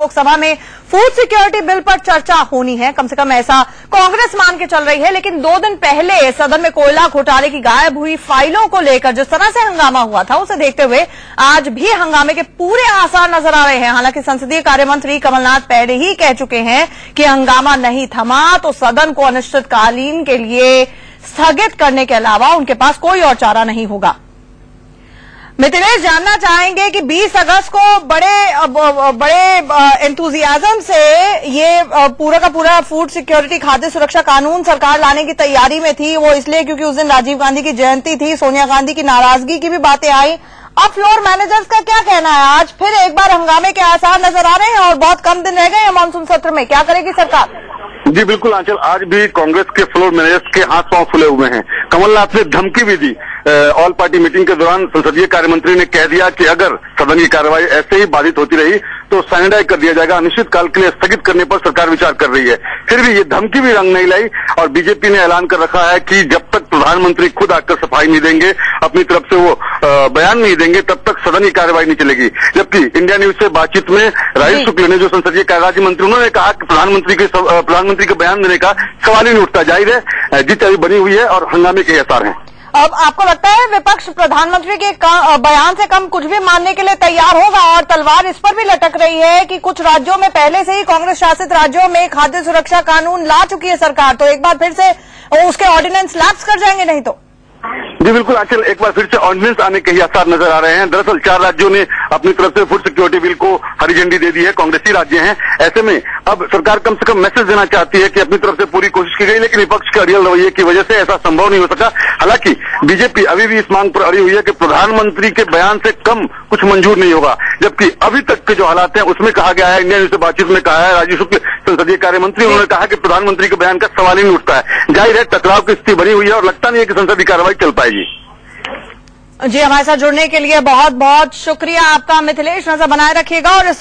लोकसभा में food security bill पर चर्चा होनी है, कम से कम ऐसा कांग्रेस मान के चल रही है। लेकिन 2 दिन पहले सदन में कोयला घोटाले की गायब हुई फाइलों को लेकर जिस तरह से हंगामा हुआ था, उसे देखते हुए आज भी हंगामे के पूरे आसार नजर आ रहे हैं। हालांकि संसदीय कार्य मंत्री कमलनाथ पहले ही कह चुके हैं कि हंगामा नहीं थमा तो सदन को अनिश्चितकालीन के लिए स्थगित करने के अलावा उनके पास कोई और चारा नहीं होगा। मिथिलेश, जानना चाहेंगे कि 20 अगस्त को बड़े एंथुजियाज्म से ये पूरा का पूरा फूड सिक्योरिटी खाद्य सुरक्षा कानून सरकार लाने की तैयारी में थी। वो इसलिए क्योंकि उस दिन राजीव गांधी की जयंती थी, सोनिया गांधी की नाराजगी की भी बातें आई। अब फ्लोर मैनेजर्स का क्या कहना है? आज फिर एक बार हंगामे के आसार नजर आ रहे हैं और बहुत कम दिन रह गए हैं मानसून सत्र में। क्या करेगी सरकार? जी बिल्कुल आंचल, आज भी कांग्रेस के फ्लोर मैनेजर्स के हाथ पांव फुले हुए हैं। कमलनाथ ने धमकी भी दी। ऑल पार्टी मीटिंग के दौरान संसदीय कार्य मंत्री ने कह दिया कि अगर सदन की कार्रवाई ऐसे ही बाधित होती रही तो सैनिटाइज कर दिया जाएगा, अनिश्चितकाल के लिए स्थगित करने पर सरकार विचार कर रही है। फिर भी ये धमकी भी रंग नहीं लाई और बीजेपी ने ऐलान कर रखा है कि जब तक प्रधानमंत्री खुद आकर सफाई नहीं देंगे, अपनी तरफ से वो बयान नहीं देंगे, तब तक सदन की कार्रवाई नहीं चलेगी। जबकि इंडिया न्यूज से बातचीत में राजीव शुक्ल ने, जो संसदीय कार्य राज्य मंत्री, उन्होंने कहा कि प्रधानमंत्री के बयान देने का सवाल ही नहीं उठता। जाहिर है जीत अभी बनी हुई है और हंगामे के आसार हैं। अब आपको लगता है विपक्ष प्रधानमंत्री के बयान से कम कुछ भी मानने के लिए तैयार होगा? और तलवार इस पर भी लटक रही है कि कुछ राज्यों में पहले से ही कांग्रेस शासित राज्यों में खाद्य सुरक्षा कानून ला चुकी है सरकार, तो एक बार फिर से उसके ऑर्डिनेंस लैप्स कर जाएंगे नहीं तो? जी बिल्कुल आंचल, एक बार फिर से ऑर्डिनेंस आने के ही आसार नजर आ रहे हैं। दरअसल 4 राज्यों ने अपनी तरफ से फूड सिक्योरिटी बिल को हरी झंडी दे दी है, कांग्रेसी राज्य हैं। ऐसे में अब सरकार कम से कम मैसेज देना चाहती है कि अपनी तरफ से पूरी कोशिश की गई, लेकिन विपक्ष के अड़ियल रवैये की वजह से ऐसा संभव नहीं हो सका। हालांकि बीजेपी अभी भी इस मांग पर अड़ी हुई है कि प्रधानमंत्री के बयान से कम कुछ मंजूर नहीं होगा। जबकि अभी तक के जो हालात हैं उसमें कहा गया है, इंडिया न्यूज से बातचीत में कहा है राजीव शुक्ल संसदीय कार्य मंत्री, उन्होंने कहा कि प्रधानमंत्री के बयान का सवाल ही नहीं उठता है। जाहिर है टकराव की स्थिति बनी हुई है और लगता नहीं है कि संसदीय कार्रवाई चल पाएगी। जी, हमारे साथ जुड़ने के लिए बहुत बहुत शुक्रिया आपका मिथिलेश। नजर बनाए रखिएगा और